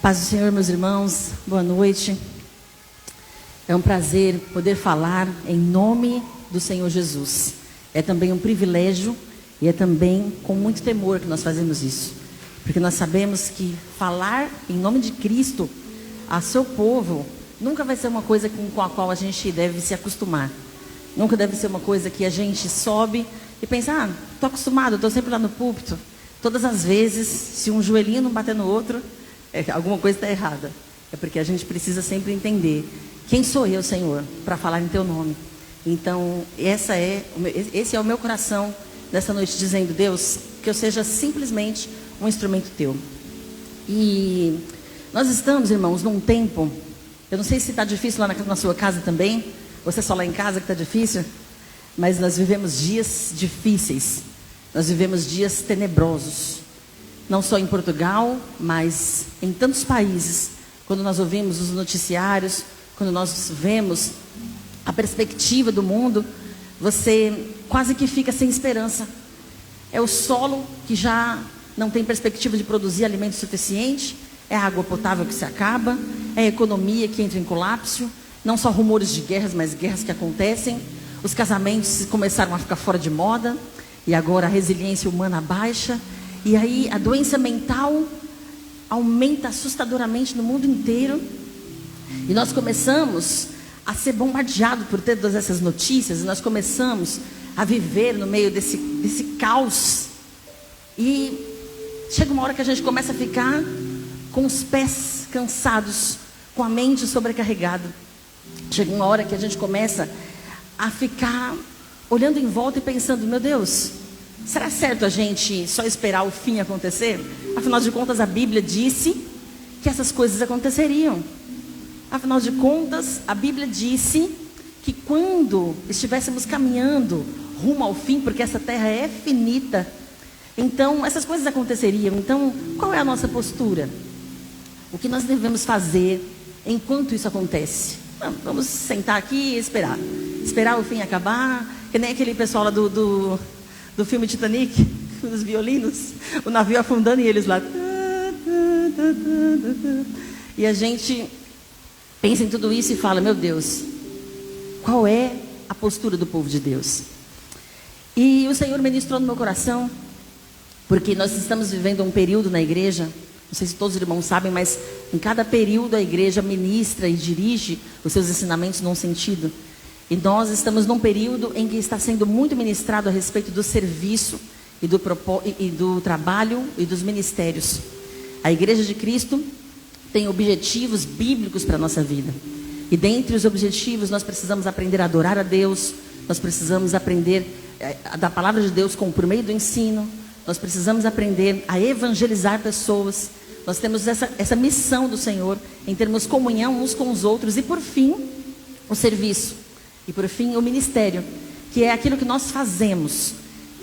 Paz do Senhor, meus irmãos, boa noite. É um prazer poder falar em nome do Senhor Jesus. É também um privilégio e é também com muito temor que nós fazemos isso. Porque nós sabemos que falar em nome de Cristo a seu povo nunca vai ser uma coisa com a qual a gente deve se acostumar. Nunca deve ser uma coisa que a gente sobe e pensa, estou acostumado, estou sempre lá no púlpito. Todas as vezes, se um joelhinho não bater no outro, alguma coisa está errada. É porque a gente precisa sempre entender quem sou eu, Senhor, para falar em teu nome. Então, esse é o meu coração nessa noite, dizendo, Deus, que eu seja simplesmente um instrumento teu. E nós estamos, irmãos, num tempo, eu não sei se está difícil lá na sua casa também, você é só lá em casa que está difícil, mas nós vivemos dias difíceis, nós vivemos dias tenebrosos, não só em Portugal, mas em tantos países. Quando nós ouvimos os noticiários, quando nós vemos a perspectiva do mundo, você quase que fica sem esperança. É o solo que já não tem perspectiva de produzir alimento suficiente, é a água potável que se acaba, é a economia que entra em colapso, não só rumores de guerras, mas guerras que acontecem, os casamentos começaram a ficar fora de moda, e agora a resiliência humana baixa, e aí a doença mental aumenta assustadoramente no mundo inteiro, e nós começamos a ser bombardeados por todas essas notícias, e nós começamos a viver no meio desse caos, e chega uma hora que a gente começa a ficar com os pés cansados, com a mente sobrecarregada. Chega uma hora que a gente começa a ficar olhando em volta e pensando, meu Deus, será certo a gente só esperar o fim acontecer? Afinal de contas, a Bíblia disse que essas coisas aconteceriam. Afinal de contas, a Bíblia disse que quando estivéssemos caminhando rumo ao fim, porque essa terra é finita, então essas coisas aconteceriam. Então, qual é a nossa postura? O que nós devemos fazer enquanto isso acontece? Vamos sentar aqui e esperar. Esperar o fim acabar, que nem aquele pessoal lá do filme Titanic, dos violinos, o navio afundando e eles lá. E a gente pensa em tudo isso e fala, meu Deus, qual é a postura do povo de Deus? E o Senhor ministrou no meu coração, porque nós estamos vivendo um período na igreja, não sei se todos os irmãos sabem, mas em cada período a igreja ministra e dirige os seus ensinamentos num sentido. E nós estamos num período em que está sendo muito ministrado a respeito do serviço e do trabalho e dos ministérios. A Igreja de Cristo tem objetivos bíblicos para a nossa vida. E dentre os objetivos nós precisamos aprender a adorar a Deus, nós precisamos aprender da palavra de Deus por meio do ensino, nós precisamos aprender a evangelizar pessoas. Nós temos essa missão do Senhor em termos comunhão uns com os outros. E por fim, o serviço. E por fim, o ministério. Que é aquilo que nós fazemos.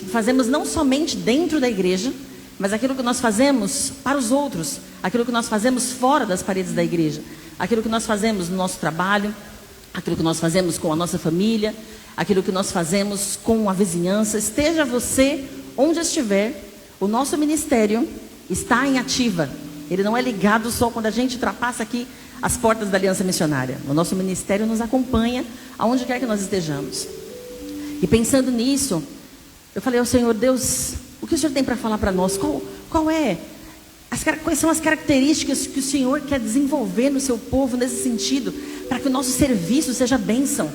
Que fazemos não somente dentro da igreja, mas aquilo que nós fazemos para os outros. Aquilo que nós fazemos fora das paredes da igreja. Aquilo que nós fazemos no nosso trabalho. Aquilo que nós fazemos com a nossa família. Aquilo que nós fazemos com a vizinhança. Esteja você onde estiver, o nosso ministério está em ativa. Ele não é ligado só quando a gente ultrapassa aqui as portas da Aliança Missionária. O nosso ministério nos acompanha aonde quer que nós estejamos. E pensando nisso, eu falei ao Senhor, Deus, o que o Senhor tem para falar para nós? Quais são as características que o Senhor quer desenvolver no seu povo nesse sentido, para que o nosso serviço seja bênção,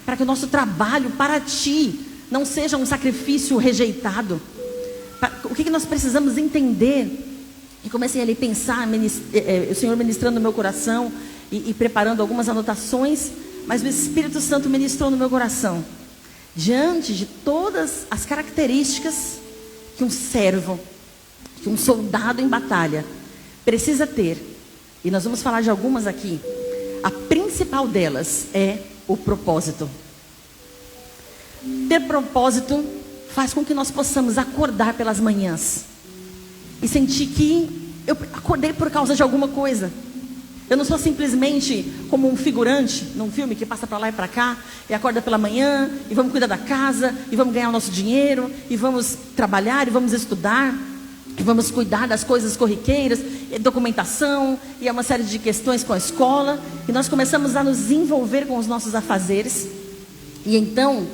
para que o nosso trabalho para Ti não seja um sacrifício rejeitado. O que nós precisamos entender? E comecei ali a pensar, o Senhor ministrando no meu coração e preparando algumas anotações, mas o Espírito Santo ministrou no meu coração. Diante de todas as características que um servo, que um soldado em batalha precisa ter, e nós vamos falar de algumas aqui, a principal delas é o propósito. Ter propósito faz com que nós possamos acordar pelas manhãs e sentir que eu acordei por causa de alguma coisa. Eu não sou simplesmente como um figurante num filme que passa para lá e para cá e acorda pela manhã e vamos cuidar da casa e vamos ganhar o nosso dinheiro e vamos trabalhar e vamos estudar e vamos cuidar das coisas corriqueiras documentação, e uma série de questões com a escola, e nós começamos a nos envolver com os nossos afazeres, e então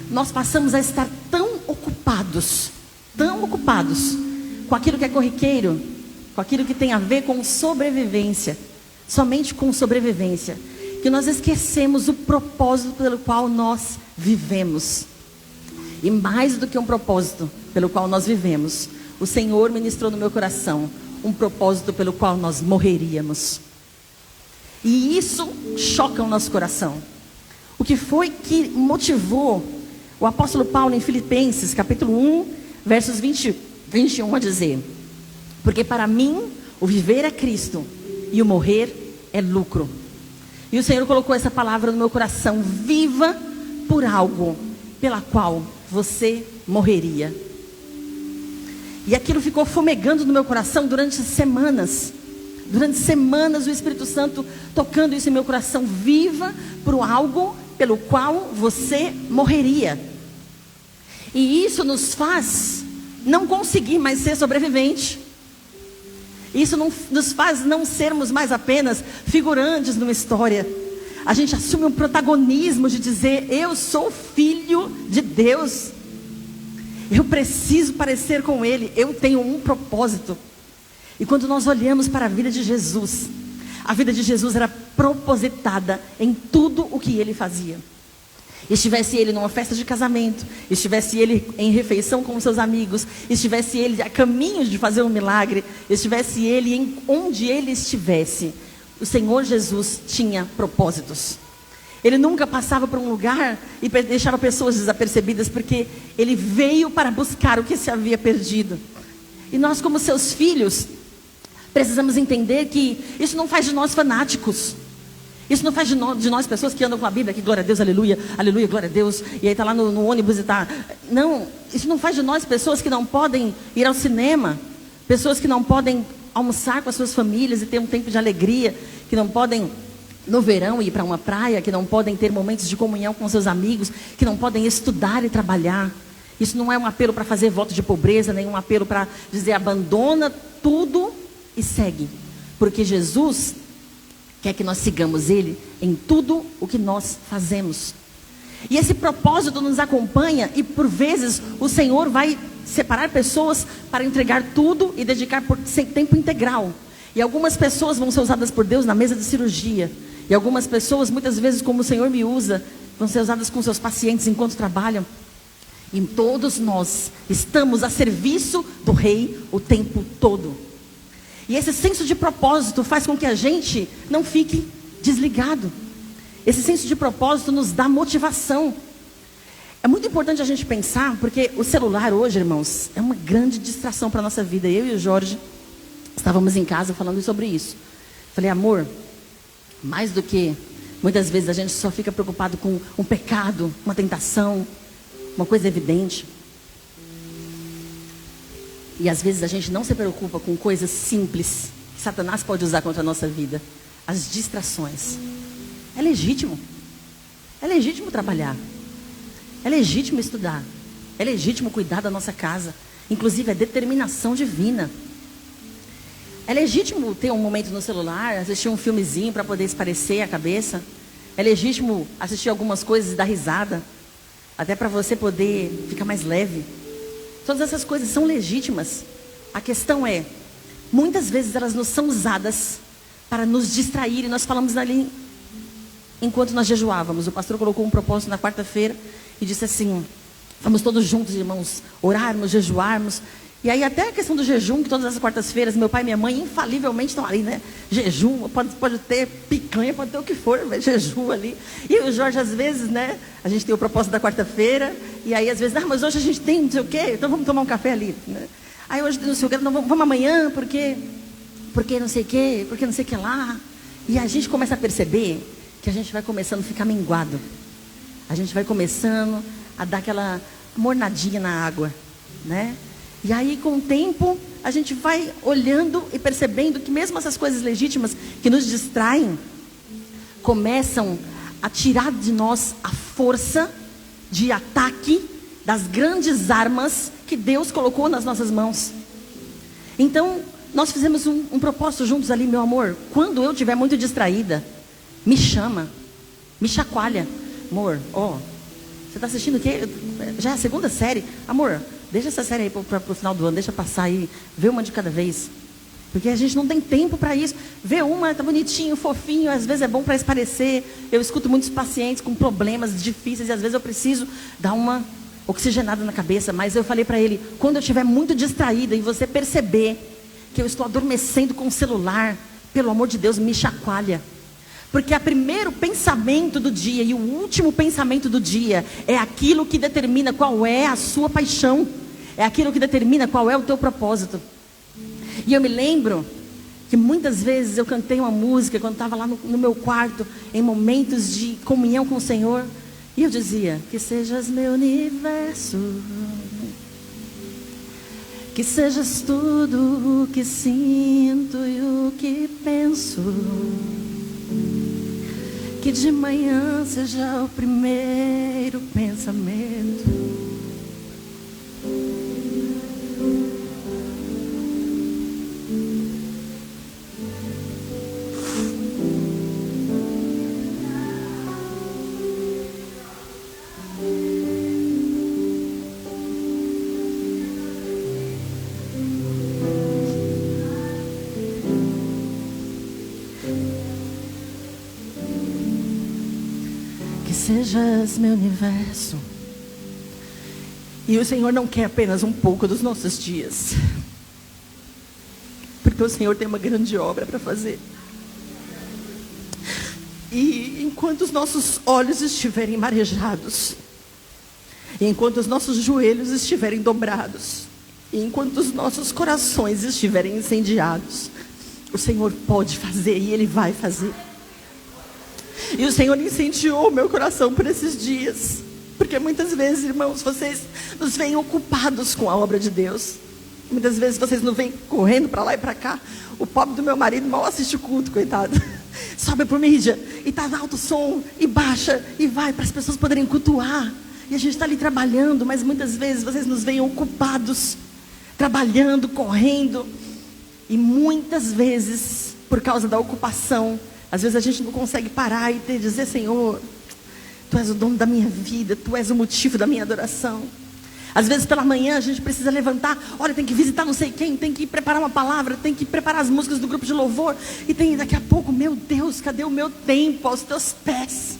nós passamos a estar tão ocupados com aquilo que é corriqueiro, com aquilo que tem a ver com sobrevivência, somente com sobrevivência, que nós esquecemos o propósito pelo qual nós vivemos. E mais do que um propósito pelo qual nós vivemos, o Senhor ministrou no meu coração um propósito pelo qual nós morreríamos. E isso choca o nosso coração. O que foi que motivou o apóstolo Paulo em Filipenses, capítulo 1, versos 21 a dizer: porque para mim o viver é Cristo e o morrer é lucro. E o Senhor colocou essa palavra no meu coração: viva por algo pela qual você morreria. E aquilo ficou fumegando no meu coração durante semanas. Durante semanas o Espírito Santo tocando isso em meu coração: viva por algo pelo qual você morreria. E isso nos faz não conseguir mais ser sobrevivente. Isso nos faz não sermos mais apenas figurantes numa história. A gente assume um protagonismo de dizer: eu sou filho de Deus, eu preciso parecer com Ele, eu tenho um propósito. E quando nós olhamos para a vida de Jesus, a vida de Jesus era propositada em tudo o que Ele fazia. Estivesse Ele numa festa de casamento, estivesse Ele em refeição com seus amigos, estivesse Ele a caminho de fazer um milagre, estivesse Ele onde Ele estivesse, o Senhor Jesus tinha propósitos. Ele nunca passava por um lugar e deixava pessoas desapercebidas, porque Ele veio para buscar o que se havia perdido. E nós, como seus filhos, precisamos entender que isso não faz de nós fanáticos. Isso não faz de nós pessoas que andam com a Bíblia, que glória a Deus, aleluia, aleluia, glória a Deus, e aí está lá no ônibus e está... Não, isso não faz de nós pessoas que não podem ir ao cinema, pessoas que não podem almoçar com as suas famílias e ter um tempo de alegria, que não podem no verão ir para uma praia, que não podem ter momentos de comunhão com seus amigos, que não podem estudar e trabalhar. Isso não é um apelo para fazer voto de pobreza, nem um apelo para dizer abandona tudo e segue, porque Jesus quer que nós sigamos Ele em tudo o que nós fazemos. E esse propósito nos acompanha, e por vezes o Senhor vai separar pessoas para entregar tudo e dedicar por tempo integral. E algumas pessoas vão ser usadas por Deus na mesa de cirurgia. E algumas pessoas, muitas vezes, como o Senhor me usa, vão ser usadas com seus pacientes enquanto trabalham. E todos nós estamos a serviço do Rei o tempo todo. E esse senso de propósito faz com que a gente não fique desligado. Esse senso de propósito nos dá motivação. É muito importante a gente pensar, porque o celular hoje, irmãos, é uma grande distração para a nossa vida. Eu e o Jorge estávamos em casa falando sobre isso. Falei: amor, mais do que muitas vezes a gente só fica preocupado com um pecado, uma tentação, uma coisa evidente. E às vezes a gente não se preocupa com coisas simples que Satanás pode usar contra a nossa vida. As distrações. É legítimo. É legítimo trabalhar. É legítimo estudar. É legítimo cuidar da nossa casa. Inclusive é determinação divina. É legítimo ter um momento no celular, assistir um filmezinho para poder esparecer a cabeça. É legítimo assistir algumas coisas e dar risada, até para você poder ficar mais leve. Todas essas coisas são legítimas. A questão é, muitas vezes elas não são usadas para nos distrair. E nós falamos ali, enquanto nós jejuávamos, o pastor colocou um propósito na quarta-feira e disse assim: vamos todos juntos, irmãos, orarmos, jejuarmos. E aí até a questão do jejum, que todas as quartas-feiras meu pai e minha mãe infalivelmente estão ali, né? Jejum, pode ter picanha, pode ter o que for, mas jejum ali. E o Jorge, às vezes, né? A gente tem o propósito da quarta-feira, e aí às vezes, mas hoje a gente tem não sei o quê, então vamos tomar um café ali, né? Aí hoje não sei o quê, não, vamos amanhã, porque não sei o quê, porque não sei o que lá. E a gente começa a perceber que a gente vai começando a ficar minguado. A gente vai começando a dar aquela mornadinha na água, né? E aí, com o tempo, a gente vai olhando e percebendo que mesmo essas coisas legítimas que nos distraem, começam a tirar de nós a força de ataque das grandes armas que Deus colocou nas nossas mãos. Então, nós fizemos um propósito juntos ali, meu amor. Quando eu estiver muito distraída, me chama, me chacoalha. Amor, você está assistindo o quê? Já é a segunda série? Amor, deixa essa série aí para o final do ano, deixa passar aí, vê uma de cada vez. Porque a gente não tem tempo para isso. Vê uma, tá bonitinho, fofinho, às vezes é bom para esparecer. Eu escuto muitos pacientes com problemas difíceis e às vezes eu preciso dar uma oxigenada na cabeça. Mas eu falei para ele, quando eu estiver muito distraída e você perceber que eu estou adormecendo com o celular, pelo amor de Deus, me chacoalha. Porque o primeiro pensamento do dia e o último pensamento do dia é aquilo que determina qual é a sua paixão. É aquilo que determina qual é o teu propósito. E eu me lembro que muitas vezes eu cantei uma música quando estava lá no meu quarto, em momentos de comunhão com o Senhor. E eu dizia, que sejas meu universo, que sejas tudo o que sinto e o que penso. Que de manhã seja o primeiro pensamento. Sejas meu universo. E o Senhor não quer apenas um pouco dos nossos dias, porque o Senhor tem uma grande obra para fazer. E enquanto os nossos olhos estiverem marejados, e enquanto os nossos joelhos estiverem dobrados, e enquanto os nossos corações estiverem incendiados, o Senhor pode fazer e Ele vai fazer. E o Senhor incendiou o meu coração por esses dias. Porque muitas vezes, irmãos, vocês nos veem ocupados com a obra de Deus. Muitas vezes vocês não vêm correndo para lá e para cá. O pobre do meu marido mal assiste o culto, coitado. Sobe por mídia e está alto o som e baixa e vai para as pessoas poderem cultuar. E a gente está ali trabalhando, mas muitas vezes vocês nos veem ocupados, trabalhando, correndo. E muitas vezes, por causa da ocupação, às vezes a gente não consegue parar e dizer, Senhor, Tu és o dono da minha vida, Tu és o motivo da minha adoração. Às vezes pela manhã a gente precisa levantar, olha, tem que visitar não sei quem, tem que preparar uma palavra, tem que preparar as músicas do grupo de louvor. E tem daqui a pouco, meu Deus, cadê o meu tempo aos Teus pés?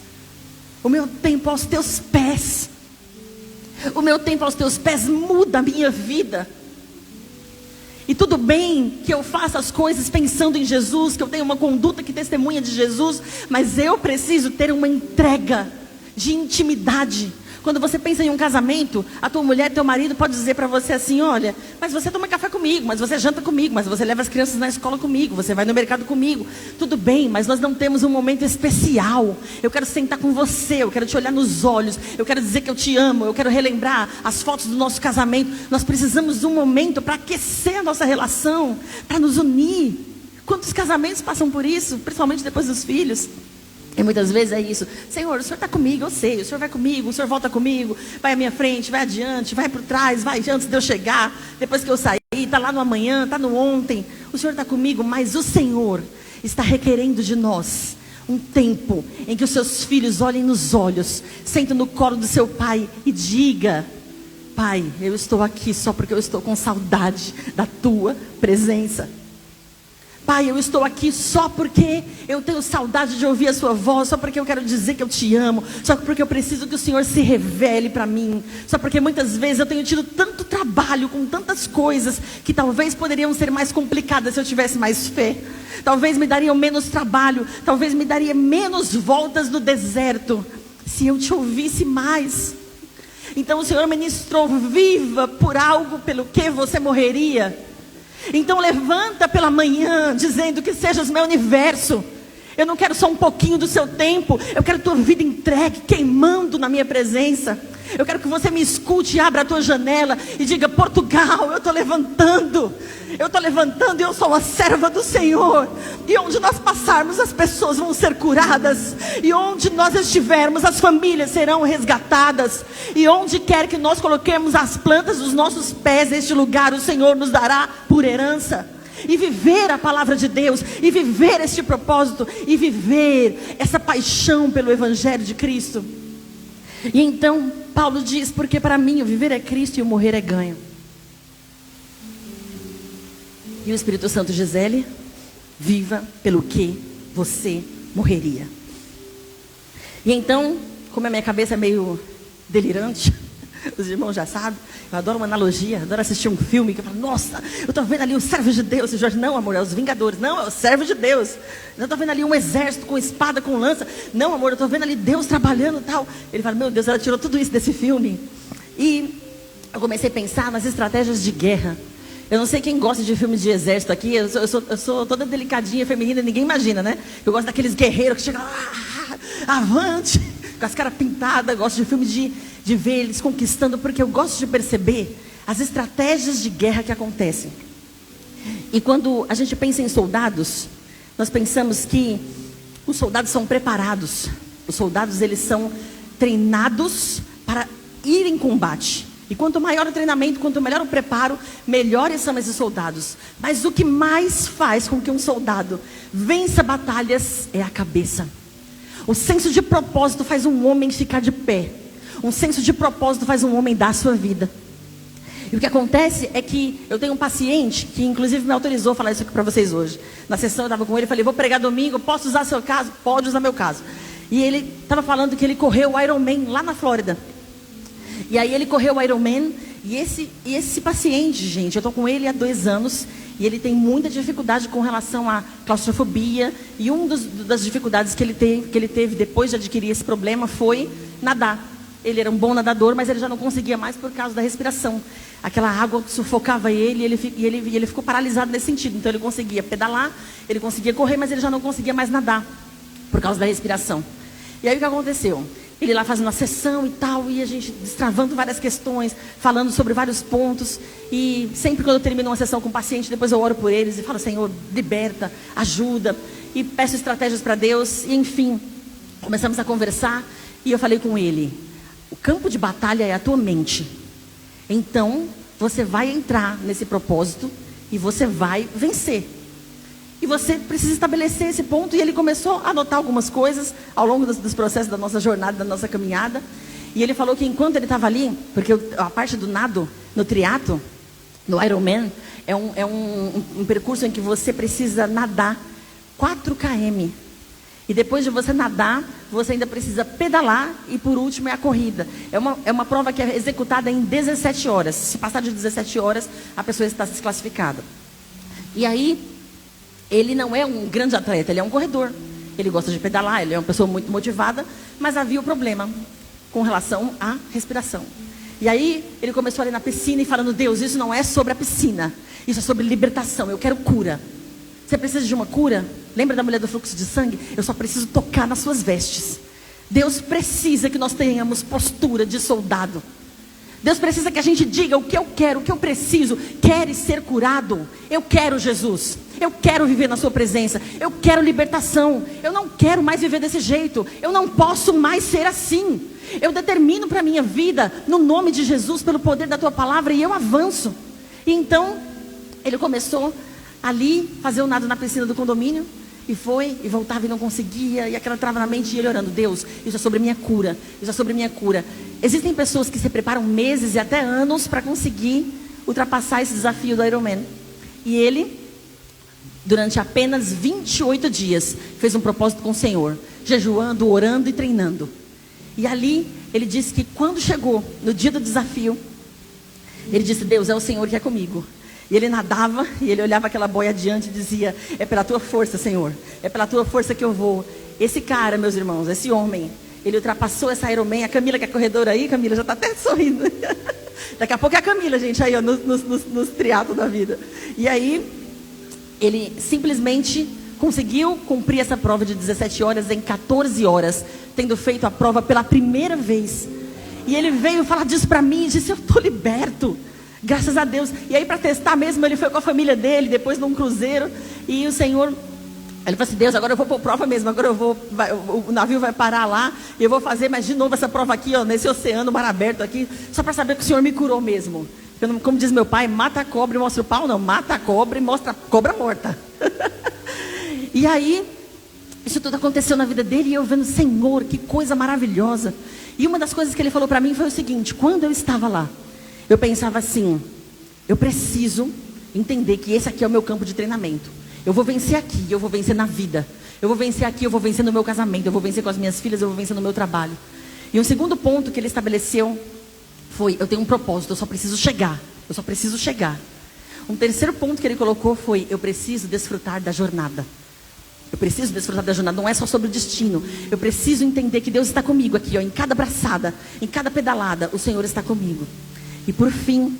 O meu tempo aos Teus pés. O meu tempo aos Teus pés muda a minha vida. E tudo bem que eu faça as coisas pensando em Jesus, que eu tenha uma conduta que testemunha de Jesus, mas eu preciso ter uma entrega de intimidade. Quando você pensa em um casamento, a tua mulher, teu marido pode dizer para você assim, olha, mas você toma café comigo, mas você janta comigo, mas você leva as crianças na escola comigo, você vai no mercado comigo. Tudo bem, mas nós não temos um momento especial. Eu quero sentar com você, eu quero te olhar nos olhos, eu quero dizer que eu te amo, eu quero relembrar as fotos do nosso casamento. Nós precisamos de um momento para aquecer a nossa relação, para nos unir. Quantos casamentos passam por isso, principalmente depois dos filhos? E muitas vezes é isso, Senhor, o Senhor está comigo, eu sei, o Senhor vai comigo, o Senhor volta comigo, vai à minha frente, vai adiante, vai por trás, vai antes de eu chegar, depois que eu sair, está lá no amanhã, está no ontem, o Senhor está comigo, mas o Senhor está requerendo de nós um tempo em que os seus filhos olhem nos olhos, sentem no colo do seu pai e diga, Pai, eu estou aqui só porque eu estou com saudade da tua presença. Pai, eu estou aqui só porque eu tenho saudade de ouvir a sua voz, só porque eu quero dizer que eu te amo, só porque eu preciso que o Senhor se revele para mim, só porque muitas vezes eu tenho tido tanto trabalho com tantas coisas que talvez poderiam ser mais complicadas se eu tivesse mais fé. Talvez me dariam menos trabalho, talvez me daria menos voltas no deserto se eu te ouvisse mais. Então o Senhor ministrou, viva por algo pelo que você morreria. Então levanta pela manhã dizendo que sejas meu universo. Eu não quero só um pouquinho do seu tempo, eu quero tua vida entregue, queimando na minha presença. Eu quero que você me escute e abra a tua janela e diga, Portugal, eu estou levantando e eu sou uma serva do Senhor. E onde nós passarmos as pessoas vão ser curadas, e onde nós estivermos as famílias serão resgatadas, e onde quer que nós coloquemos as plantas dos nossos pés neste lugar, o Senhor nos dará por herança. e viver a palavra de Deus, e viver este propósito, e viver essa paixão pelo Evangelho de Cristo. E então Paulo diz: porque para mim o viver é Cristo e o morrer é ganho. E o Espírito Santo, Gisele, viva pelo que você morreria. E então, como a minha cabeça é meio delirante, os irmãos já sabem, eu adoro uma analogia, adoro assistir um filme que eu falo: nossa, eu estou vendo ali os servos de Deus. E o Jorge: não, amor, é os Vingadores. Não, é os servos de Deus. Eu estou vendo ali um exército com espada, com lança. Não, amor, eu estou vendo ali Deus trabalhando e tal. Ele fala: meu Deus, ela tirou tudo isso desse filme. E eu comecei a pensar nas estratégias de guerra. Eu não sei quem gosta de filmes de exército aqui. Eu sou toda delicadinha, feminina, ninguém imagina, né? Eu gosto daqueles guerreiros que chegam lá, avante, com as caras pintadas. Eu gosto de filmes de ver eles conquistando, porque eu gosto de perceber as estratégias de guerra que acontecem. E quando a gente pensa em soldados, nós pensamos que os soldados são preparados. Os soldados, eles são treinados para ir em combate. E quanto maior o treinamento, quanto melhor o preparo, melhores são esses soldados. Mas o que mais faz com que um soldado vença batalhas é a cabeça. O senso de propósito faz um homem ficar de pé. Um senso de propósito faz um homem dar a sua vida. E o que acontece é que eu tenho um paciente que inclusive me autorizou a falar isso aqui para vocês hoje. Na sessão eu estava com ele e falei: vou pregar domingo, posso usar seu caso? Pode usar meu caso. E ele estava falando que ele correu o Ironman lá na Flórida. E aí ele correu o Ironman. E esse paciente, gente, eu estou com ele há 2 anos. E ele tem muita dificuldade com relação à claustrofobia. E uma das dificuldades que ele teve depois de adquirir esse problema foi nadar. Ele era um bom nadador, mas ele já não conseguia mais por causa da respiração. Aquela água sufocava ele e ele ficou paralisado nesse sentido. Então ele conseguia pedalar, ele conseguia correr, mas ele já não conseguia mais nadar por causa da respiração. E aí o que aconteceu? Ele lá fazendo uma sessão e tal, e a gente destravando várias questões, falando sobre vários pontos. E sempre quando eu termino uma sessão com o paciente, depois eu oro por eles e falo: Senhor, liberta, ajuda. E peço estratégias para Deus. E enfim, começamos a conversar. E eu falei com ele: o campo de batalha é a tua mente. Então, você vai entrar nesse propósito e você vai vencer. E você precisa estabelecer esse ponto. E ele começou a anotar algumas coisas ao longo dos processos da nossa jornada, da nossa caminhada. E ele falou que enquanto ele estava ali, porque a parte do nado no triatlo, no Ironman, é um percurso em que você precisa nadar 4 km. E depois de você nadar, você ainda precisa pedalar e por último é a corrida. É uma prova que é executada em 17 horas. Se passar de 17 horas, a pessoa está desclassificada. E aí, ele não é um grande atleta, ele é um corredor. Ele gosta de pedalar, ele é uma pessoa muito motivada, mas havia um problema com relação à respiração. E aí, ele começou ali na piscina e falando: Deus, isso não é sobre a piscina, isso é sobre libertação, eu quero cura. Você precisa de uma cura? Lembra da mulher do fluxo de sangue? Eu só preciso tocar nas suas vestes. Deus precisa que nós tenhamos postura de soldado. Deus precisa que a gente diga: o que eu quero, o que eu preciso. Queres ser curado? Eu quero Jesus. Eu quero viver na sua presença. Eu quero libertação. Eu não quero mais viver desse jeito. Eu não posso mais ser assim. Eu determino para a minha vida, no nome de Jesus, pelo poder da tua palavra, e eu avanço. E então, ele começou ali, fazer o nado na piscina do condomínio. E foi, e voltava e não conseguia, e aquela trava na mente, e ele orando: Deus, isso é sobre minha cura, isso é sobre minha cura. Existem pessoas que se preparam meses e até anos para conseguir ultrapassar esse desafio do Ironman. E ele, durante apenas 28 dias, fez um propósito com o Senhor, jejuando, orando e treinando. E ali, ele disse que quando chegou no dia do desafio, ele disse: Deus, é o Senhor que é comigo. E ele nadava, e ele olhava aquela boia adiante e dizia: é pela tua força, Senhor, é pela tua força que eu vou. Esse cara, meus irmãos, esse homem, ele ultrapassou essa Ironman. A Camila, que é corredora aí, Camila já está até sorrindo. Daqui a pouco é a Camila, gente, aí ó, nos triatlos da vida. E aí, ele simplesmente conseguiu cumprir essa prova de 17 horas em 14 horas, tendo feito a prova pela primeira vez. E ele veio falar disso para mim e disse: eu estou liberto. Graças a Deus. E aí, para testar mesmo, ele foi com a família dele, depois num cruzeiro. E o Senhor, ele falou assim: Deus, agora eu vou por prova mesmo. Agora o navio vai parar lá. E eu vou fazer mais de novo essa prova aqui, ó, nesse oceano, mar aberto aqui, só para saber que o Senhor me curou mesmo. Como diz meu pai, mata a cobra e mostra o pau. Não, mata a cobra e mostra a cobra morta. E aí, isso tudo aconteceu na vida dele. E eu vendo, Senhor, que coisa maravilhosa. E uma das coisas que ele falou para mim foi o seguinte: quando eu estava lá, eu pensava assim, eu preciso entender que esse aqui é o meu campo de treinamento. Eu vou vencer aqui, eu vou vencer na vida. Eu vou vencer aqui, eu vou vencer no meu casamento. Eu vou vencer com as minhas filhas, eu vou vencer no meu trabalho. E um segundo ponto que ele estabeleceu foi: eu tenho um propósito, eu só preciso chegar. Eu só preciso chegar. Um terceiro ponto que ele colocou foi: eu preciso desfrutar da jornada. Eu preciso desfrutar da jornada, não é só sobre o destino. Eu preciso entender que Deus está comigo aqui, ó, em cada braçada, em cada pedalada, o Senhor está comigo. E por fim,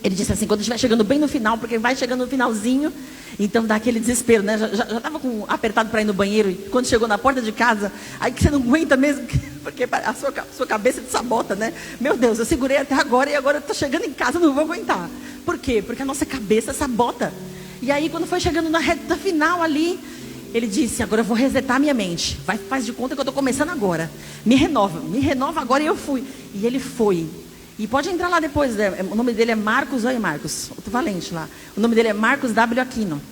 ele disse assim: quando estiver chegando bem no final, porque vai chegando no finalzinho, então dá aquele desespero, né? Já estava apertado para ir no banheiro, e quando chegou na porta de casa, aí que você não aguenta mesmo, porque a sua cabeça te sabota, né? Meu Deus, eu segurei até agora e agora eu estou chegando em casa, não vou aguentar. Por quê? Porque a nossa cabeça sabota. E aí quando foi chegando na reta final ali, ele disse: agora eu vou resetar a minha mente. Faz de conta que eu estou começando agora. Me renova agora. E eu fui. E ele foi. E pode entrar lá depois, né? O nome dele é Marcos, olha Marcos, outro valente lá. O nome dele é Marcos W. Aquino.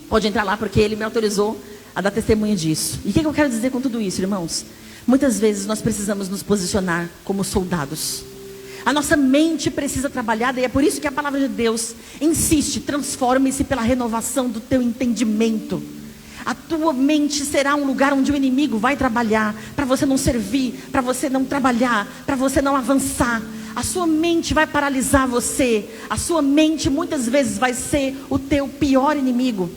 Pode entrar lá porque ele me autorizou a dar testemunho disso. E o que eu quero dizer com tudo isso, irmãos? Muitas vezes nós precisamos nos posicionar como soldados. A nossa mente precisa trabalhar, e é por isso que a palavra de Deus insiste: transforme-se pela renovação do teu entendimento. A tua mente será um lugar onde o inimigo vai trabalhar, para você não servir, para você não trabalhar, para você não avançar. A sua mente vai paralisar você. A sua mente muitas vezes vai ser o teu pior inimigo.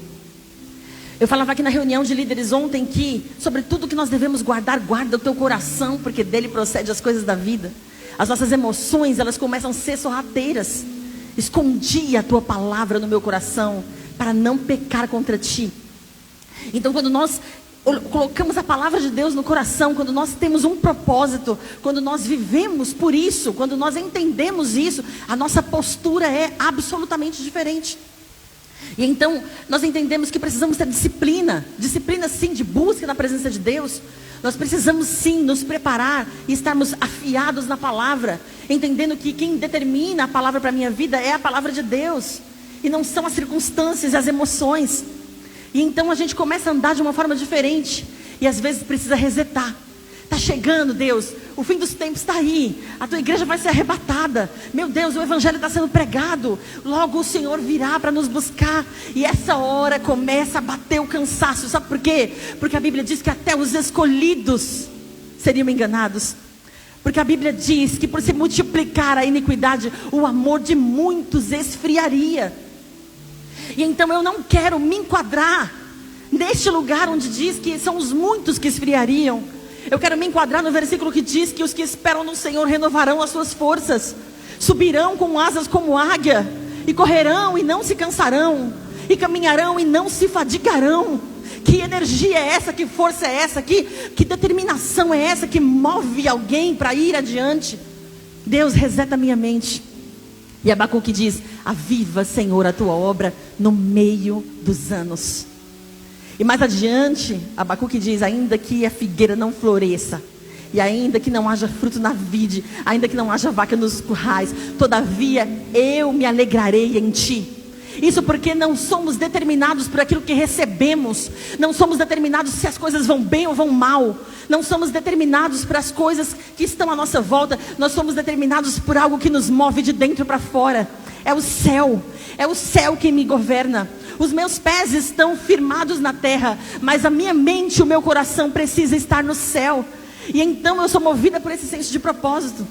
Eu falava aqui na reunião de líderes ontem que, sobre tudo que nós devemos guardar, guarda o teu coração, porque dele procede as coisas da vida. As nossas emoções, elas começam a ser sorrateiras. Escondi a tua palavra no meu coração, para não pecar contra ti. Então quando nós colocamos a palavra de Deus no coração, quando nós temos um propósito, quando nós vivemos por isso, quando nós entendemos isso, a nossa postura é absolutamente diferente. E então nós entendemos que precisamos ter disciplina sim de busca na presença de Deus. Nós precisamos sim nos preparar e estarmos afiados na palavra, entendendo que quem determina a palavra para a minha vida é a palavra de Deus, e não são as circunstâncias e as emoções. E então a gente começa a andar de uma forma diferente. E às vezes precisa resetar. Está chegando, Deus, o fim dos tempos está aí. A tua igreja vai ser arrebatada. Meu Deus, o evangelho está sendo pregado. Logo o Senhor virá para nos buscar. E essa hora começa a bater o cansaço. Sabe por quê? Porque a Bíblia diz que até os escolhidos seriam enganados. Porque a Bíblia diz que por se multiplicar a iniquidade, o amor de muitos esfriaria. E então eu não quero me enquadrar neste lugar onde diz que são os muitos que esfriariam. Eu quero me enquadrar no versículo que diz que os que esperam no Senhor renovarão as suas forças, subirão com asas como águia, e correrão e não se cansarão, e caminharão e não se fadigarão. Que energia é essa? Que força é essa? Que determinação é essa que move alguém para ir adiante? Deus, reseta a minha mente. E Abacuque diz: aviva, Senhor, a tua obra no meio dos anos. E mais adiante, Abacuque diz: ainda que a figueira não floresça, e ainda que não haja fruto na vide, ainda que não haja vaca nos currais, todavia eu me alegrarei em ti. Isso porque não somos determinados por aquilo que recebemos. Não somos determinados se as coisas vão bem ou vão mal. Não somos determinados por as coisas que estão à nossa volta. Nós somos determinados por algo que nos move de dentro para fora. É o céu. É o céu que me governa. Os meus pés estão firmados na terra, mas a minha mente, o meu coração precisa estar no céu. E então eu sou movida por esse senso de propósito.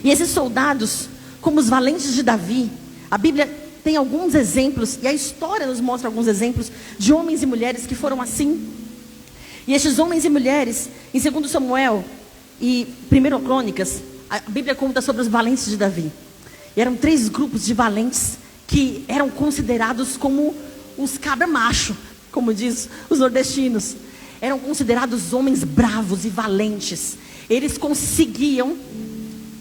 E esses soldados, como os valentes de Davi, a Bíblia tem alguns exemplos, e a história nos mostra alguns exemplos de homens e mulheres que foram assim. E estes homens e mulheres, em 2 Samuel e 1 Crônicas, a Bíblia conta sobre os valentes de Davi. E eram 3 grupos de valentes que eram considerados como os cabra macho, como diz os nordestinos. Eram considerados homens bravos e valentes. Eles conseguiam,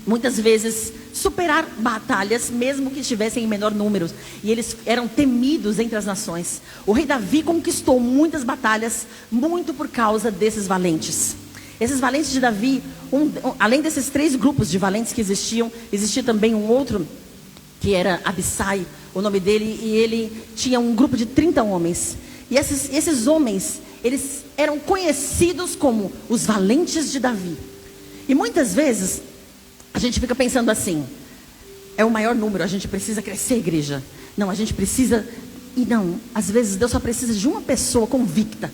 muitas vezes, superar batalhas, mesmo que estivessem em menor número. E eles eram temidos entre as nações. O rei Davi conquistou muitas batalhas, muito por causa desses valentes. Esses valentes de Davi, além desses 3 grupos de valentes que existiam, existia também um outro que era Abissai, o nome dele, e ele tinha um grupo de 30 homens. E esses homens, eles eram conhecidos como os valentes de Davi. E muitas vezes, a gente fica pensando assim, é o maior número, a gente precisa crescer, igreja. Não, a gente precisa... E não, às vezes Deus só precisa de uma pessoa convicta.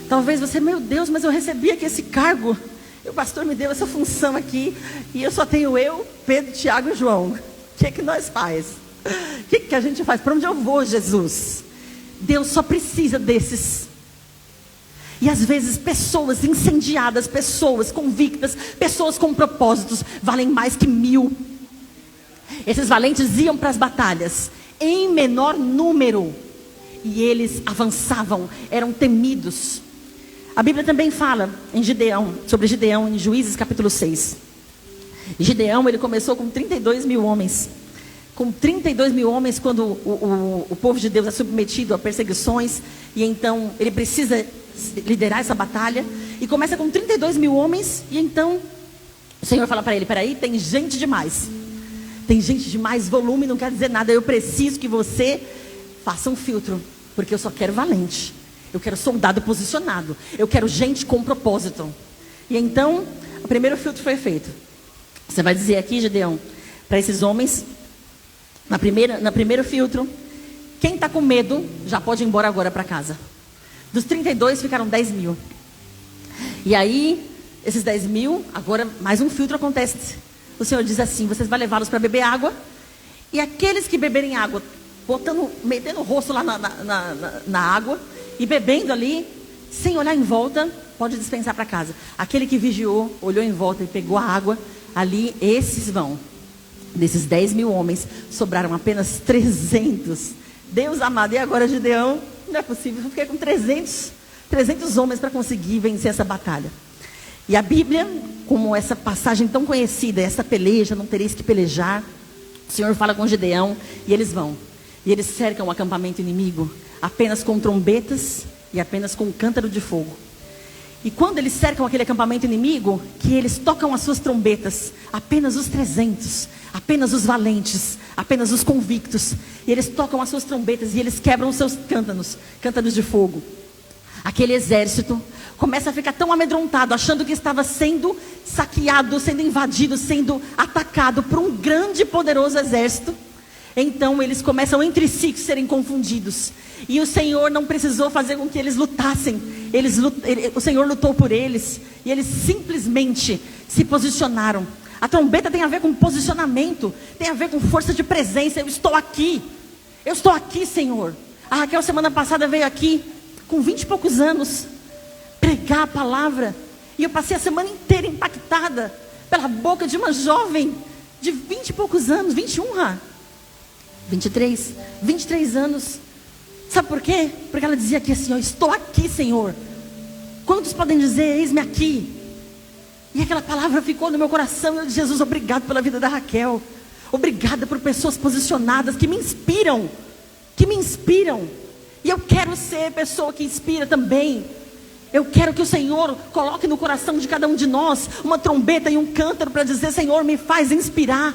Talvez você, meu Deus, mas eu recebi aqui esse cargo. O pastor me deu essa função aqui. E eu só tenho eu, Pedro, Tiago e João. O que nós faz? O que a gente faz? Para onde eu vou, Jesus? Deus só precisa desses. E às vezes pessoas incendiadas, pessoas convictas, pessoas com propósitos, valem mais que 1000. Esses valentes iam para as batalhas em menor número. E eles avançavam, eram temidos. A Bíblia também fala em Gideão, sobre Gideão, em Juízes capítulo 6. Gideão, ele começou com 32 mil homens. Com 32 mil homens, quando o povo de Deus é submetido a perseguições, e então ele precisa liderar essa batalha, e começa com 32 mil homens, e então o Senhor fala para ele, peraí, tem gente demais. Tem gente demais, volume não quer dizer nada, eu preciso que você faça um filtro, porque eu só quero valente. Eu quero soldado posicionado. Eu quero gente com propósito. E então, o primeiro filtro foi feito. Você vai dizer aqui, Gideão, para esses homens, na primeiro filtro, quem está com medo, já pode ir embora agora para casa. Dos 32, ficaram 10 mil. E aí, esses 10 mil, agora mais um filtro acontece. O Senhor diz assim, vocês vão levá-los para beber água. E aqueles que beberem água, metendo o rosto lá na água, e bebendo ali, sem olhar em volta, pode dispensar para casa. Aquele que vigiou, olhou em volta e pegou a água, ali, esses vão. Desses 10 mil homens, sobraram apenas 300. Deus amado, e agora Gideão? Não é possível, eu fiquei com 300 homens para conseguir vencer essa batalha. E a Bíblia, como essa passagem tão conhecida, essa peleja, não tereis que pelejar, o Senhor fala com Gideão, e eles vão. E eles cercam o acampamento inimigo, apenas com trombetas e apenas com um cântaro de fogo. E quando eles cercam aquele acampamento inimigo, que eles tocam as suas trombetas, apenas os 300, apenas os valentes, apenas os convictos, e eles tocam as suas trombetas e eles quebram os seus cântaros de fogo. Aquele exército começa a ficar tão amedrontado, achando que estava sendo saqueado, sendo invadido, sendo atacado por um grande e poderoso exército. Então eles começam entre si a serem confundidos. E o Senhor não precisou fazer com que eles lutassem. O Senhor lutou por eles. E eles simplesmente se posicionaram. A trombeta tem a ver com posicionamento. Tem a ver com força de presença. Eu estou aqui, Senhor. A Raquel semana passada veio aqui, com 20 e poucos anos, pregar a palavra. E eu passei a semana inteira impactada pela boca de uma jovem de 20 e poucos anos, 21, 23 anos. Sabe por quê? Porque ela dizia aqui assim, estou aqui, Senhor. Quantos podem dizer, eis-me aqui? E aquela palavra ficou no meu coração. Eu disse, Jesus, obrigado pela vida da Raquel. Obrigada por pessoas posicionadas que me inspiram. E eu quero ser pessoa que inspira também. Eu quero que o Senhor coloque no coração de cada um de nós uma trombeta e um cântaro para dizer, Senhor, me faz inspirar.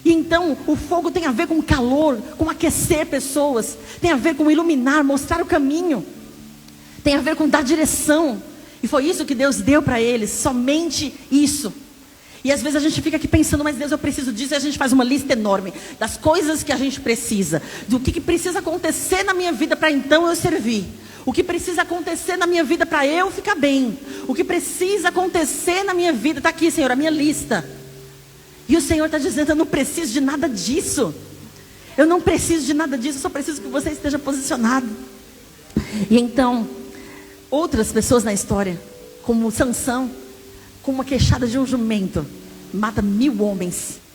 E então o fogo tem a ver com calor, com aquecer pessoas, tem a ver com iluminar, mostrar o caminho, tem a ver com dar direção. E foi isso que Deus deu para eles, somente isso. E às vezes a gente fica aqui pensando, mas Deus, eu preciso disso. E a gente faz uma lista enorme das coisas que a gente precisa, do que precisa acontecer na minha vida para então eu servir, o que precisa acontecer na minha vida para eu ficar bem, o que precisa acontecer na minha vida. Está aqui, Senhor, a minha lista. E o Senhor está dizendo, eu não preciso de nada disso. Eu não preciso de nada disso, eu só preciso que você esteja posicionado. E então, outras pessoas na história, como Sansão, com uma queixada de um jumento, mata 1000 homens.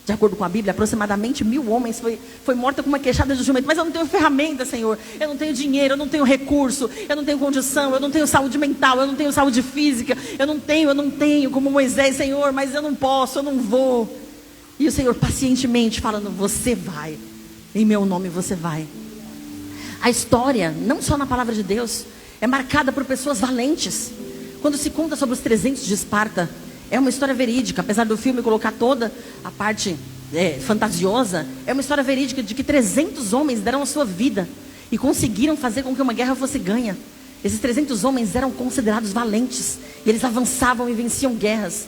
De acordo com a Bíblia, aproximadamente 1000 homens foi morta com uma queixada de jumento. Mas eu não tenho ferramenta, Senhor. Eu não tenho dinheiro, eu não tenho recurso, eu não tenho condição, eu não tenho saúde mental, eu não tenho saúde física, eu não tenho, como Moisés, Senhor, mas eu não posso, eu não vou. E o Senhor pacientemente falando, você vai, em meu nome você vai. A história, não só na palavra de Deus, é marcada por pessoas valentes. Quando se conta sobre os 300 de Esparta, é uma história verídica, apesar do filme colocar toda a parte fantasiosa, é uma história verídica de que 300 homens deram a sua vida e conseguiram fazer com que uma guerra fosse ganha. Esses 300 homens eram considerados valentes, e eles avançavam e venciam guerras.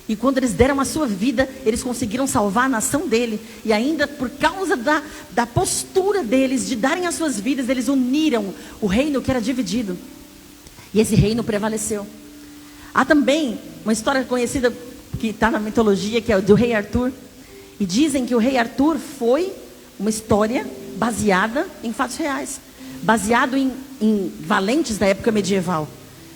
E quando eles deram a sua vida, eles conseguiram salvar a nação dele. E ainda por causa da postura deles, de darem as suas vidas, eles uniram o reino que era dividido. E esse reino prevaleceu. Há também uma história conhecida que está na mitologia, que é do rei Arthur. E dizem que o rei Arthur foi uma história baseada em fatos reais. Baseado em valentes da época medieval.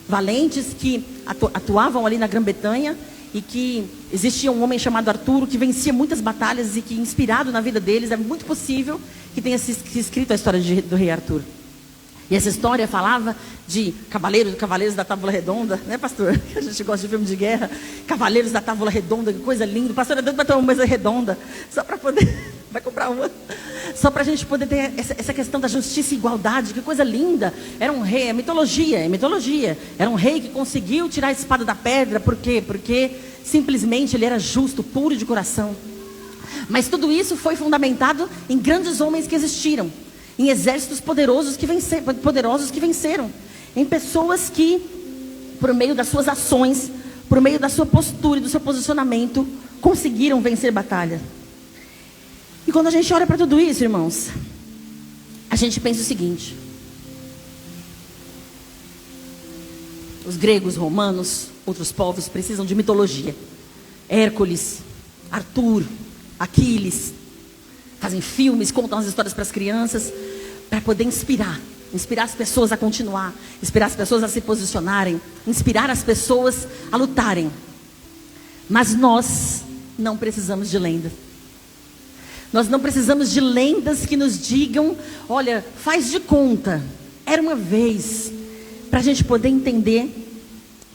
Valentes que atuavam ali na Grã-Bretanha. E que existia um homem chamado Arturo que vencia muitas batalhas e que, inspirado na vida deles, é muito possível que tenha se escrito a história do rei Arthur. E essa história falava de cavaleiros da Távola Redonda, né, pastor? A gente gosta de filme de guerra. Cavaleiros da Távola Redonda, que coisa linda. O pastor é doido para ter uma mesa redonda, só para poder... Vai comprar uma. Só para a gente poder ter essa questão da justiça e igualdade, que coisa linda. Era um rei, é mitologia. Era um rei que conseguiu tirar a espada da pedra. Por quê? Porque simplesmente ele era justo, puro de coração. Mas tudo isso foi fundamentado em grandes homens que existiram. Em exércitos poderosos que venceram. Em pessoas que, por meio das suas ações, por meio da sua postura e do seu posicionamento, conseguiram vencer batalha. E quando a gente olha para tudo isso, irmãos, a gente pensa o seguinte: os gregos, romanos, outros povos precisam de mitologia. Hércules, Arthur, Aquiles, fazem filmes, contam as histórias para as crianças, para poder inspirar as pessoas a continuar, inspirar as pessoas a se posicionarem, inspirar as pessoas a lutarem. Mas nós não precisamos de lendas. Nós não precisamos de lendas que nos digam, olha, faz de conta, era uma vez, para a gente poder entender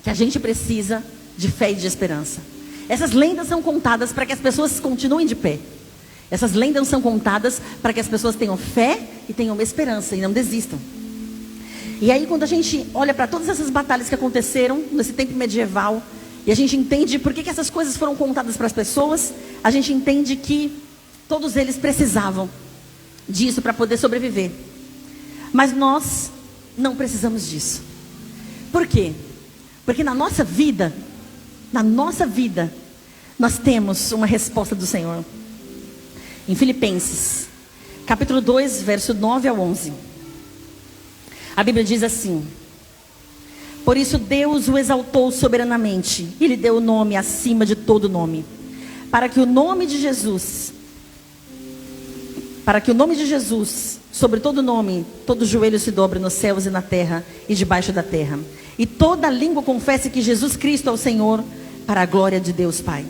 que a gente precisa de fé e de esperança. Essas lendas são contadas para que as pessoas continuem de pé. Essas lendas são contadas para que as pessoas tenham fé e tenham esperança e não desistam. E aí quando a gente olha para todas essas batalhas que aconteceram nesse tempo medieval, e a gente entende por que essas coisas foram contadas para as pessoas, a gente entende que todos eles precisavam disso para poder sobreviver. Mas nós não precisamos disso. Por quê? Porque na nossa vida, nós temos uma resposta do Senhor. Em Filipenses, capítulo 2, verso 9 ao 11. A Bíblia diz assim: por isso Deus o exaltou soberanamente e lhe deu o nome acima de todo nome, para que o nome de Jesus, sobre todo nome, todo joelho se dobre nos céus e na terra e debaixo da terra, e toda língua confesse que Jesus Cristo é o Senhor, para a glória de Deus Pai.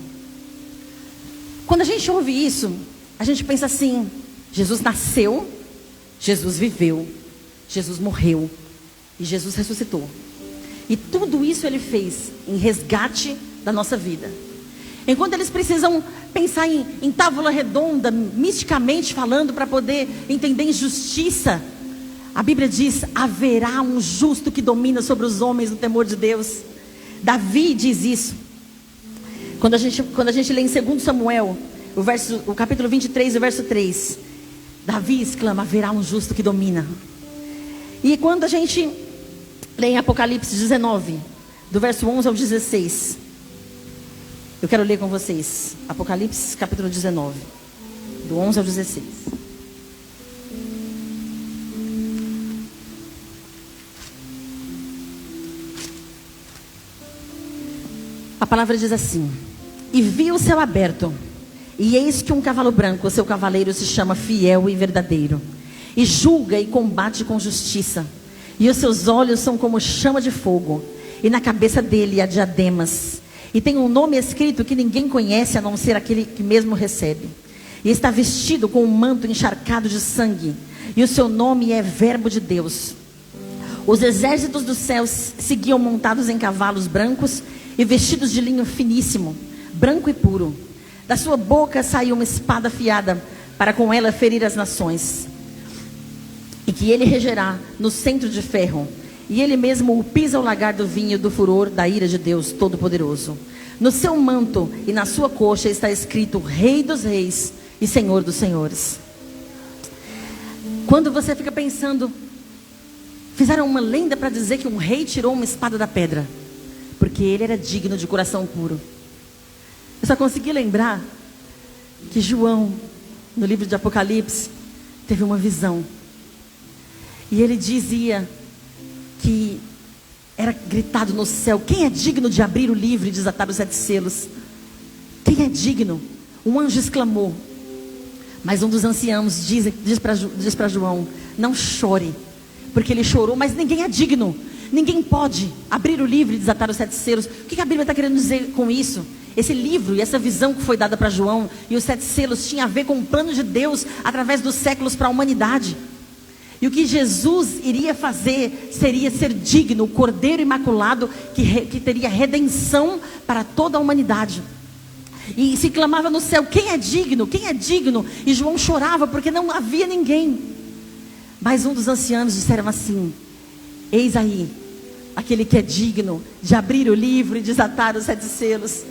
Quando a gente ouve isso, a gente pensa assim: Jesus nasceu, Jesus viveu, Jesus morreu e Jesus ressuscitou. E tudo isso ele fez em resgate da nossa vida. Enquanto eles precisam pensar em tábua redonda, misticamente falando, para poder entender injustiça, a Bíblia diz: haverá um justo que domina sobre os homens no temor de Deus. Davi diz isso. Quando a gente lê em 2 Samuel, o capítulo 23, o verso 3, Davi exclama: haverá um justo que domina. E quando a gente lê em Apocalipse 19, do verso 11 ao 16, eu quero ler com vocês Apocalipse capítulo 19, do 11 ao 16. A palavra diz assim: e vi o céu aberto, e eis que um cavalo branco, o seu cavaleiro se chama Fiel e Verdadeiro, e julga e combate com justiça, e os seus olhos são como chama de fogo, e na cabeça dele há diademas, e tem um nome escrito que ninguém conhece a não ser aquele que mesmo recebe, e está vestido com um manto encharcado de sangue, e o seu nome é Verbo de Deus. Os exércitos dos céus seguiam montados em cavalos brancos e vestidos de linho finíssimo, branco e puro. Da sua boca saiu uma espada afiada, para com ela ferir as nações. E que ele regerá no centro de ferro, e ele mesmo o pisa ao lagar do vinho do furor da ira de Deus Todo-Poderoso. No seu manto e na sua coxa está escrito: Rei dos Reis e Senhor dos senhores. Quando você fica pensando, fizeram uma lenda para dizer que um rei tirou uma espada da pedra, porque ele era digno de coração puro. Eu só consegui lembrar que João, no livro de Apocalipse, teve uma visão. E ele dizia que era gritado no céu: quem é digno de abrir o livro e desatar os 7 selos? Quem é digno? Um anjo exclamou. Mas um dos anciãos diz para João: não chore, porque ele chorou, mas ninguém é digno. Ninguém pode abrir o livro e desatar os 7 selos. O que a Bíblia está querendo dizer com isso? Esse livro e essa visão que foi dada para João e os 7 selos tinha a ver com o plano de Deus através dos séculos para a humanidade. E o que Jesus iria fazer seria ser digno, o Cordeiro Imaculado que teria redenção para toda a humanidade. E se clamava no céu: quem é digno? Quem é digno? E João chorava porque não havia ninguém. Mas um dos anciãos disseram assim: eis aí aquele que é digno de abrir o livro e desatar os 7 selos,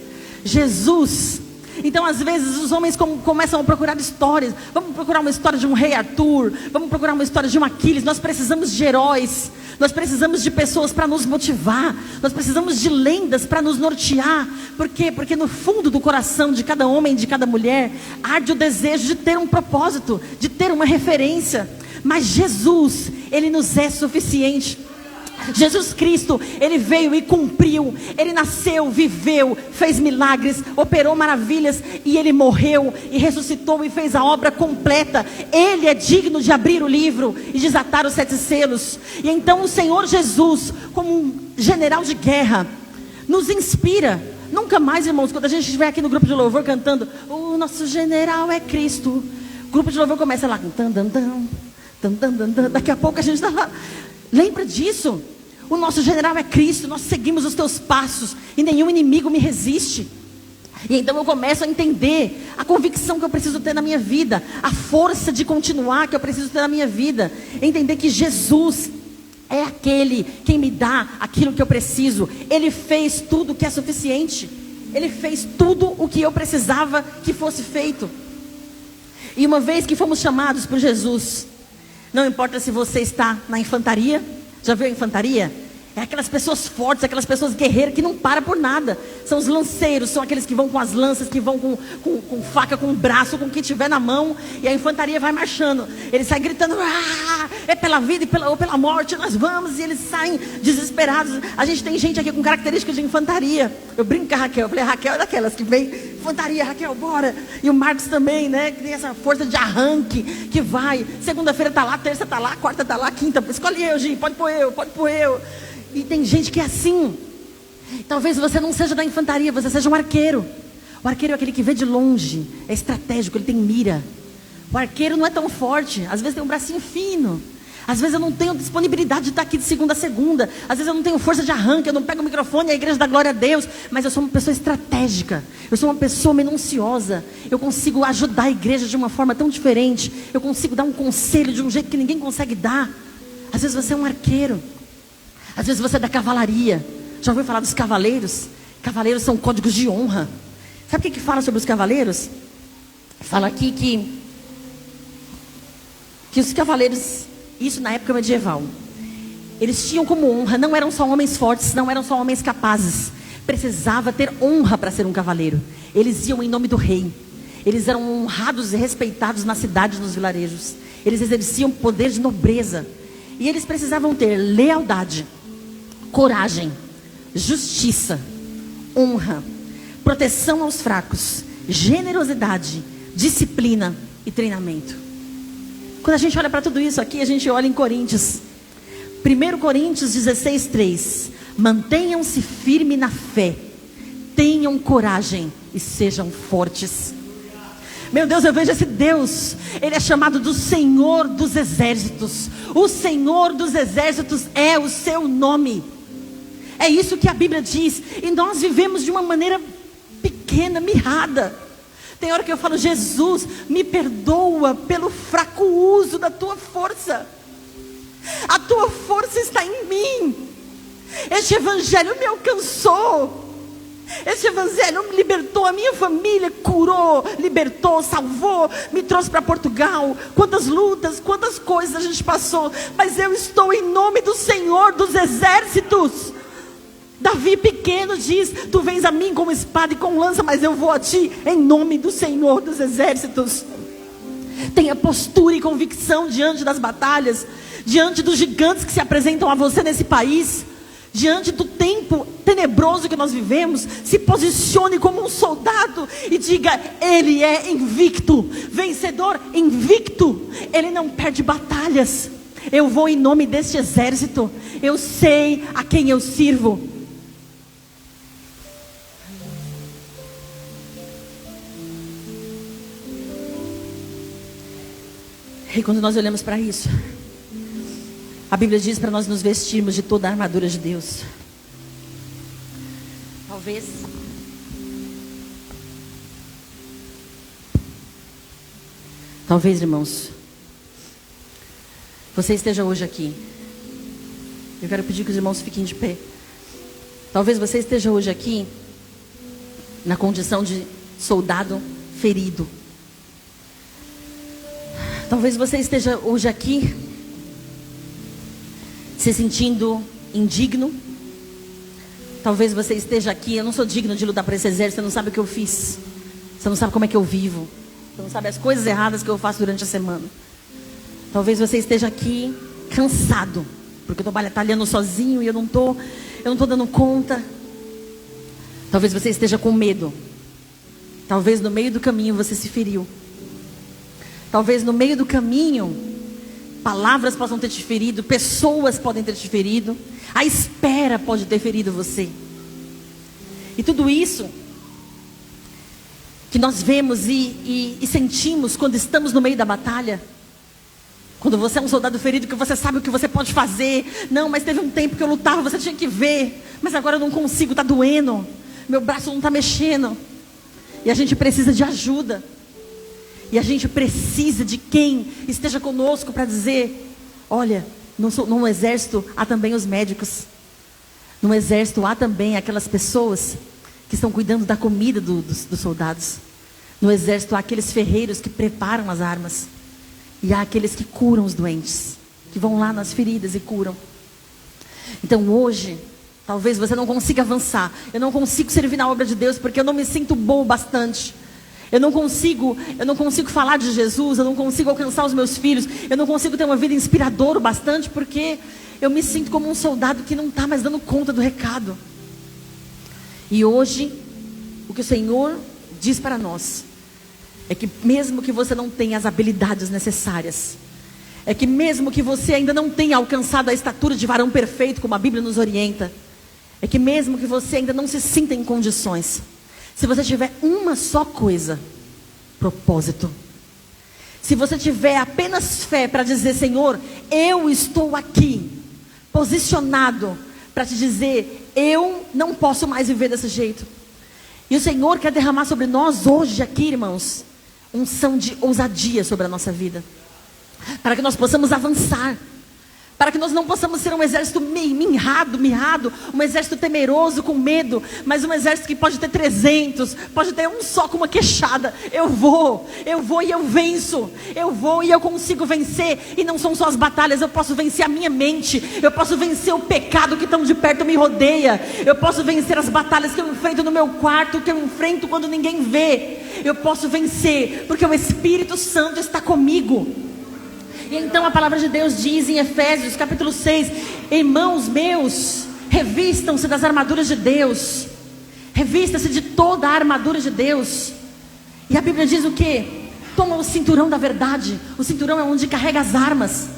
Jesus. Então às vezes os homens começam a procurar histórias. Vamos procurar uma história de um rei Arthur, vamos procurar uma história de um Aquiles. Nós precisamos de heróis, nós precisamos de pessoas para nos motivar, nós precisamos de lendas para nos nortear. Por quê? Porque no fundo do coração de cada homem, de cada mulher, arde o desejo de ter um propósito, de ter uma referência. Mas Jesus, Ele nos é suficiente. Jesus Cristo, Ele veio e cumpriu. Ele nasceu, viveu, fez milagres, operou maravilhas, e Ele morreu e ressuscitou e fez a obra completa. Ele é digno de abrir o livro e desatar os 7 selos. E então o Senhor Jesus, como um general de guerra, nos inspira. Nunca mais, irmãos, quando a gente estiver aqui no grupo de louvor cantando: o nosso general é Cristo, o grupo de louvor começa lá, daqui a pouco a gente está lá. Lembra disso? O nosso general é Cristo, nós seguimos os teus passos e nenhum inimigo me resiste. E então eu começo a entender a convicção que eu preciso ter na minha vida, a força de continuar que eu preciso ter na minha vida. Entender que Jesus é aquele quem me dá aquilo que eu preciso. Ele fez tudo o que é suficiente. Ele fez tudo o que eu precisava que fosse feito. E uma vez que fomos chamados por Jesus, não importa se você está na infantaria. Já viu a infantaria? É aquelas pessoas fortes, aquelas pessoas guerreiras que não param por nada. São os lanceiros, são aqueles que vão com as lanças, que vão com faca, com braço, com o que tiver na mão. E a infantaria vai marchando. Eles saem gritando: ah, é pela vida ou pela morte, nós vamos. E eles saem desesperados. A gente tem gente aqui com características de infantaria. Eu brinco com a Raquel, eu falei: a Raquel é daquelas que vem, infantaria, Raquel, bora. E o Marcos também, né, que tem essa força de arranque, que vai, segunda-feira está lá, terça está lá, quarta está lá, quinta, escolhe eu, Gi, pode pôr eu. E tem gente que é assim. Talvez você não seja da infantaria, você seja um arqueiro. O arqueiro é aquele que vê de longe, é estratégico, ele tem mira. O arqueiro não é tão forte, às vezes tem um bracinho fino. Às vezes eu não tenho disponibilidade de estar aqui de segunda a segunda. Às vezes eu não tenho força de arranque, eu não pego o microfone e a igreja dá glória a Deus. Mas eu sou uma pessoa estratégica, eu sou uma pessoa minuciosa. Eu consigo ajudar a igreja de uma forma tão diferente. Eu consigo dar um conselho de um jeito que ninguém consegue dar. Às vezes você é um arqueiro. Às vezes você é da cavalaria. Já ouviu falar dos cavaleiros? Cavaleiros são códigos de honra. Sabe o que fala sobre os cavaleiros? Fala aqui que os cavaleiros, isso na época medieval, eles tinham como honra, não eram só homens fortes, não eram só homens capazes. Precisava ter honra para ser um cavaleiro. Eles iam em nome do rei. Eles eram honrados e respeitados nas cidades, nos vilarejos. Eles exerciam poder de nobreza. E eles precisavam ter lealdade, coragem, justiça, honra, proteção aos fracos, generosidade, disciplina e treinamento. Quando a gente olha para tudo isso aqui, a gente olha em Coríntios. 1 Coríntios 16:3. Mantenham-se firmes na fé, tenham coragem e sejam fortes. Meu Deus, eu vejo esse Deus, Ele é chamado do Senhor dos Exércitos. O Senhor dos Exércitos é o seu nome. É isso que a Bíblia diz. E nós vivemos de uma maneira pequena, mirrada. Tem hora que eu falo: Jesus, me perdoa pelo fraco uso da tua força. A tua força está em mim. Este evangelho me alcançou. Esse evangelho me libertou, a minha família curou, libertou, salvou, me trouxe para Portugal. Quantas lutas, quantas coisas a gente passou, mas eu estou em nome do Senhor dos exércitos. Davi pequeno diz: tu vens a mim com espada e com lança, mas eu vou a ti em nome do Senhor dos exércitos. Tenha postura e convicção diante das batalhas, diante dos gigantes que se apresentam a você nesse país, diante do tempo tenebroso que nós vivemos. Se posicione como um soldado e diga: ele é invicto, vencedor invicto, ele não perde batalhas. Eu vou em nome deste exército, eu sei a quem eu sirvo. E quando nós olhamos para isso, a Bíblia diz para nós nos vestirmos de toda a armadura de Deus. Talvez, irmãos, você esteja hoje aqui. Eu quero pedir que os irmãos fiquem de pé. Talvez você esteja hoje aqui na condição de soldado ferido. Talvez você esteja hoje aqui se sentindo indigno. Talvez você esteja aqui: eu não sou digno de lutar para esse exército, você não sabe o que eu fiz, você não sabe como é que eu vivo, você não sabe as coisas erradas que eu faço durante a semana. Talvez você esteja aqui cansado, porque eu estou batalhando sozinho e eu não estou dando conta. Talvez você esteja com medo. Talvez no meio do caminho você se feriu. Talvez no meio do caminho palavras possam ter te ferido, pessoas podem ter te ferido, a espera pode ter ferido você. E tudo isso que nós vemos e sentimos quando estamos no meio da batalha, quando você é um soldado ferido, que você sabe o que você pode fazer. Não, mas teve um tempo que eu lutava, você tinha que ver, mas agora eu não consigo, está doendo, meu braço não está mexendo. E a gente precisa de ajuda. E a gente precisa de quem esteja conosco para dizer: olha, no exército há também os médicos. No exército há também aquelas pessoas que estão cuidando da comida dos soldados. No exército há aqueles ferreiros que preparam as armas. E há aqueles que curam os doentes, que vão lá nas feridas e curam. Então hoje, talvez você não consiga avançar. Eu não consigo servir na obra de Deus porque eu não me sinto bom o bastante. Eu não consigo falar de Jesus, eu não consigo alcançar os meus filhos, eu não consigo ter uma vida inspiradora o bastante, porque eu me sinto como um soldado que não está mais dando conta do recado. E hoje, o que o Senhor diz para nós, é que mesmo que você não tenha as habilidades necessárias, é que mesmo que você ainda não tenha alcançado a estatura de varão perfeito, como a Bíblia nos orienta, é que mesmo que você ainda não se sinta em condições, se você tiver uma só coisa, propósito. Se você tiver apenas fé para dizer: Senhor, eu estou aqui, posicionado, para te dizer: eu não posso mais viver desse jeito. E o Senhor quer derramar sobre nós hoje aqui, irmãos, unção de ousadia sobre a nossa vida, para que nós possamos avançar. Para que nós não possamos ser um exército mirrado, um exército temeroso, com medo, mas um exército que pode ter 300, pode ter um só com uma queixada. Eu vou e eu venço, eu vou e eu consigo vencer. E não são só as batalhas, eu posso vencer a minha mente, eu posso vencer o pecado que tão de perto me rodeia, eu posso vencer as batalhas que eu enfrento no meu quarto, que eu enfrento quando ninguém vê. Eu posso vencer, porque o Espírito Santo está comigo. E então a palavra de Deus diz em Efésios capítulo 6: irmãos meus, revistam-se das armaduras de Deus. Revista-se de toda a armadura de Deus. E a Bíblia diz o quê? Toma o cinturão da verdade. O cinturão é onde carrega as armas.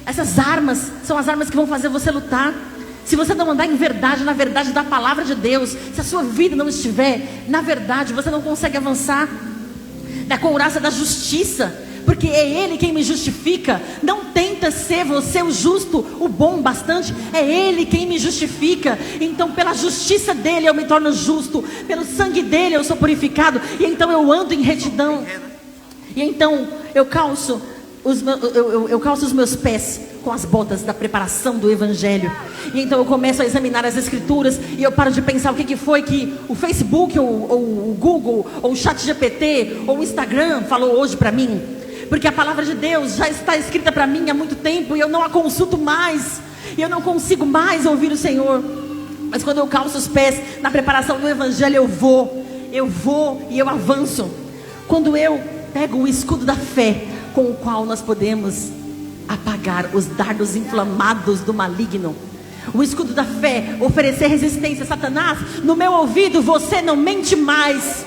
Essas armas são as armas que vão fazer você lutar. Se você não andar em verdade, na verdade da palavra de Deus, se a sua vida não estiver na verdade, você não consegue avançar. Da couraça da justiça, porque é Ele quem me justifica. Não tenta ser você o justo, o bom bastante. É Ele quem me justifica. Então pela justiça dEle eu me torno justo, pelo sangue dEle eu sou purificado. E então eu ando em retidão. E então eu calço os meus pés com as botas da preparação do Evangelho. E então eu começo a examinar as Escrituras e eu paro de pensar o que foi que o Facebook, ou o Google, ou o ChatGPT, ou o Instagram falou hoje para mim. Porque a palavra de Deus já está escrita para mim há muito tempo e eu não a consulto mais. E eu não consigo mais ouvir o Senhor. Mas quando eu calço os pés na preparação do Evangelho, eu vou e eu avanço. Quando eu pego o escudo da fé, com o qual nós podemos apagar os dardos inflamados do maligno. O escudo da fé, oferecer resistência a Satanás. No meu ouvido, você não mente mais.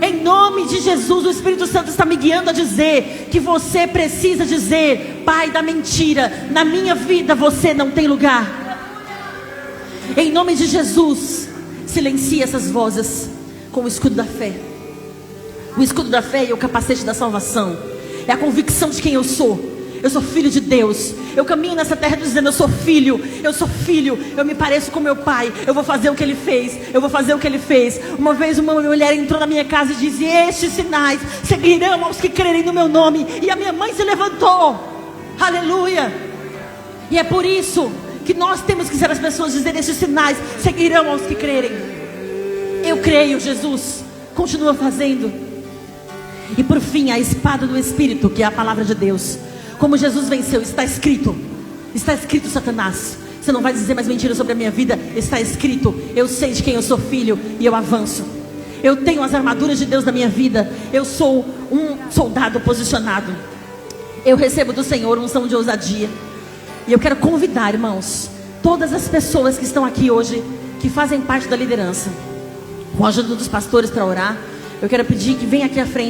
Em nome de Jesus, o Espírito Santo está me guiando a dizer que você precisa dizer: pai da mentira, na minha vida você não tem lugar. Em nome de Jesus, silencie essas vozes com o escudo da fé. O escudo da fé é o capacete da salvação. É a convicção de quem eu sou. Eu sou filho de Deus. Eu caminho nessa terra dizendo: eu sou filho, eu me pareço com meu pai. Eu vou fazer o que ele fez, Uma vez uma mulher entrou na minha casa e disse: estes sinais seguirão aos que crerem no meu nome. E a minha mãe se levantou. Aleluia. E é por isso que nós temos que ser as pessoas dizendo: estes sinais seguirão aos que crerem. Eu creio, Jesus, continua fazendo. E por fim, a espada do Espírito, que é a palavra de Deus. Como Jesus venceu, está escrito, Satanás, você não vai dizer mais mentiras sobre a minha vida. Está escrito, eu sei de quem eu sou filho e eu avanço. Eu tenho as armaduras de Deus na minha vida. Eu sou um soldado posicionado. Eu recebo do Senhor unção de ousadia. E eu quero convidar, irmãos, todas as pessoas que estão aqui hoje, que fazem parte da liderança, com a ajuda dos pastores para orar, eu quero pedir que venha aqui à frente.